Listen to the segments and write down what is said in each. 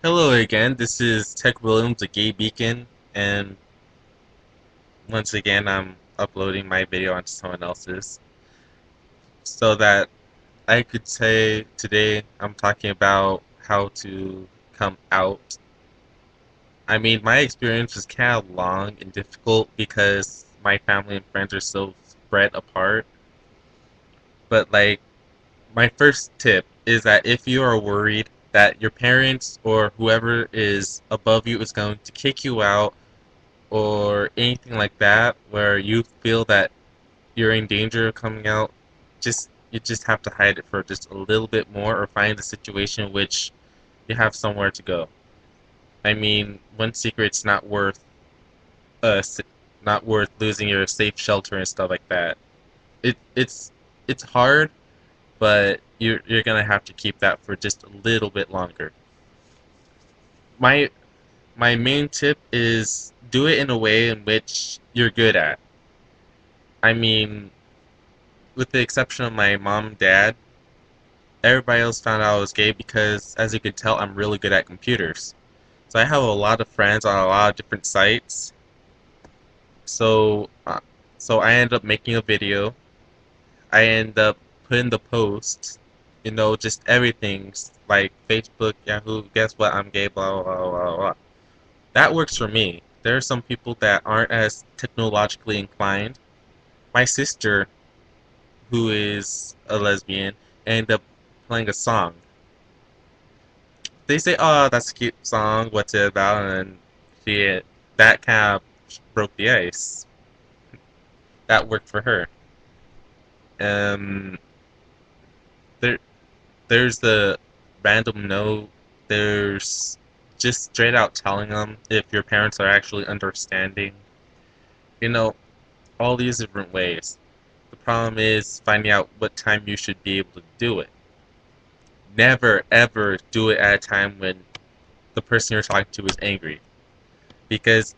Hello again, this is Tech Williams, a gay beacon, and once again I'm uploading my video onto someone else's so that I could say today I'm talking about how to come out. I mean, my experience was kind of long and difficult because my family and friends are so spread apart, but my first tip is that if you are worried that your parents or whoever is above you is going to kick you out or anything like that where you feel that you're in danger of coming out, you just have to hide it for just a little bit more or find a situation in which you have somewhere to go. I mean, one secret's uh not worth losing your safe shelter and stuff like that. It's hard, but you're gonna have to keep that for just a little bit longer. My my main tip is do it in a way in which you're good at. I mean, with the exception of my mom and dad, everybody else found out I was gay because, as you can tell, I'm really good at computers. So I have a lot of friends on a lot of different sites. So, uh, so I end up making a video. I end up putting the post, just everything like Facebook, Yahoo. Guess what? I'm gay. Blah blah blah blah blah. That works for me. There are some people that aren't as technologically inclined. My sister, who is a lesbian, ended up playing a song. They say, "Oh, that's a cute song. What's it about?" And she that kind of broke the ice. That worked for her. Um, there, there's the random no. There's just straight out telling them if your parents are actually understanding. You know, all these different ways. The problem is finding out what time you should be able to do it. Never ever do it at a time when the person you're talking to is angry, because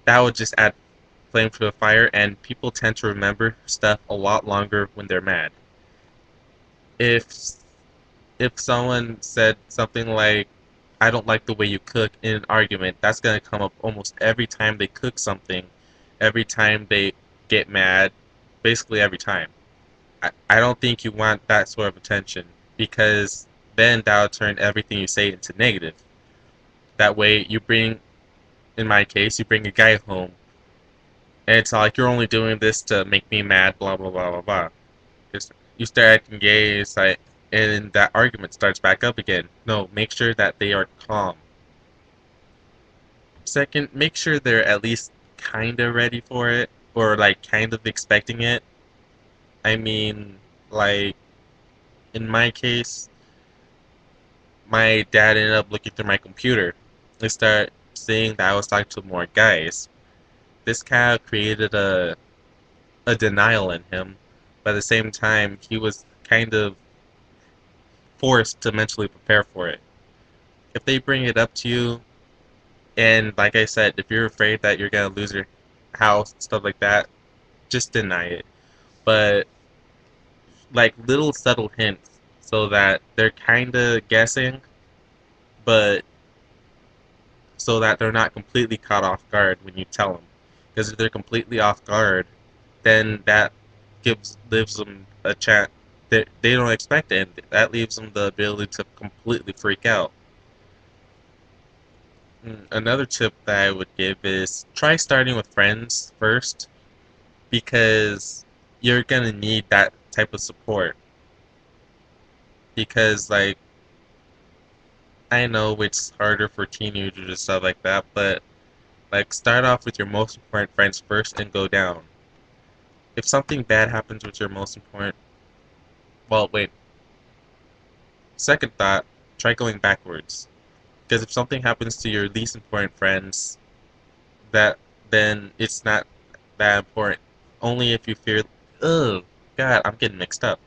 that would just add flame to the fire, and people tend to remember stuff a lot longer when they're mad. If if someone said something like, "I don't like the way you cook" in an argument, that's gonna come up almost every time they cook something, every time they get mad, basically every time. I don't think you want that sort of attention because then that'll turn everything you say into negative. That way, in my case, you bring a guy home and it's not like you're only doing this to make me mad, blah blah blah blah blah. Just you start acting gay, it's like, and that argument starts back up again. No, make sure that they are calm. Second, make sure they're at least kind of ready for it or like kind of expecting it. I mean, like in my case, my dad ended up looking through my computer. They start seeing that I was talking to more guys. This kind of created a denial in him, but at the same time, he was kind of forced to mentally prepare for it. If they bring it up to you, and like I said, if you're afraid that you're gonna lose your house and stuff like that, just deny it. But like little subtle hints so that they're kind of guessing, but so that they're not completely caught off guard when you tell them. Because if they're completely off guard, then that gives them a chance that they don't expect it, and that leaves them the ability to completely freak out. Another tip that I would give is try starting with friends first, because you're gonna need that type of support. Because I know it's harder for teenagers and stuff like that, but like start off with your most important friends first and go down. If something bad happens with your most important, well, wait. Second thought, try going backwards. Because if something happens to your least important friends, that then it's not that important. Only if you fear, oh God, I'm getting mixed up.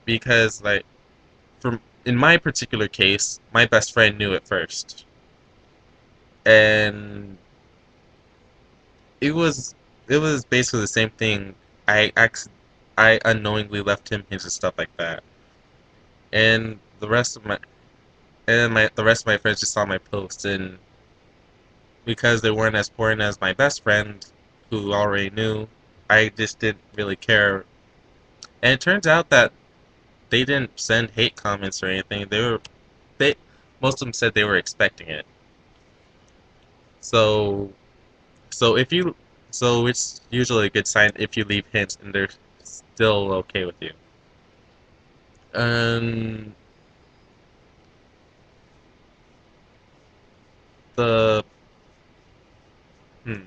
Because from in my particular case, my best friend knew it first, and it was it was basically the same thing. I unknowingly left him hints and stuff like that, and the rest of my and my the rest of my friends just saw my posts, and because they weren't as important as my best friend, who already knew, I just didn't really care. And it turns out that they didn't send hate comments or anything. They most of them said they were expecting it. So so if you so it's usually a good sign if you leave hints and they're still okay with you. And the hmm,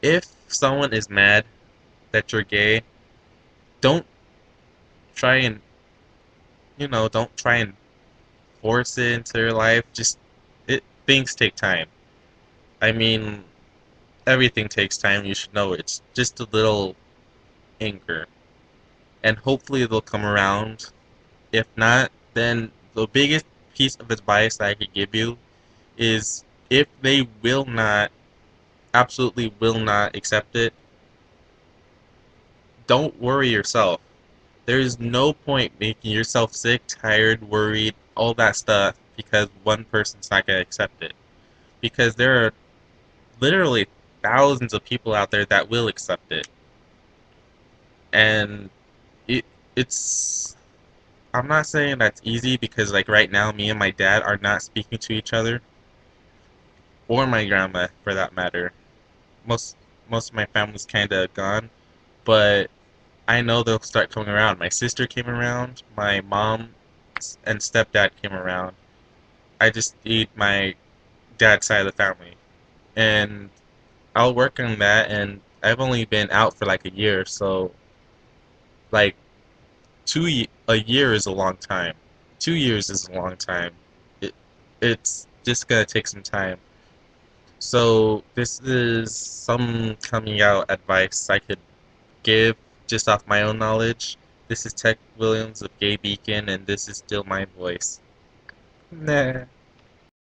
if someone is mad that you're gay, don't try and don't try and force it into your life. Just it things take time. I mean, everything takes time. You should know it. It's just a little anger, and hopefully they'll come around. If not, then the biggest piece of advice that I could give you is if they will not, absolutely will not accept it, don't worry yourself. There is no point making yourself sick, tired, worried, all that stuff because one person's not going to accept it. Because there are literally thousands of people out there that will accept it. And it it's I'm not saying that's easy because like right now me and my dad are not speaking to each other or my grandma for that matter. Most most of my family's kind of gone, but I know they'll start coming around. My sister came around, my mom and stepdad came around. I just need my dad's side of the family. And I'll work on that, and I've only been out for like a year, so like a year is a long time. 2 years is a long time. It it's just gonna take some time. So this is some coming out advice I could give just off my own knowledge. This is Tech Williams of Gay Beacon, and this is still my voice. Nah.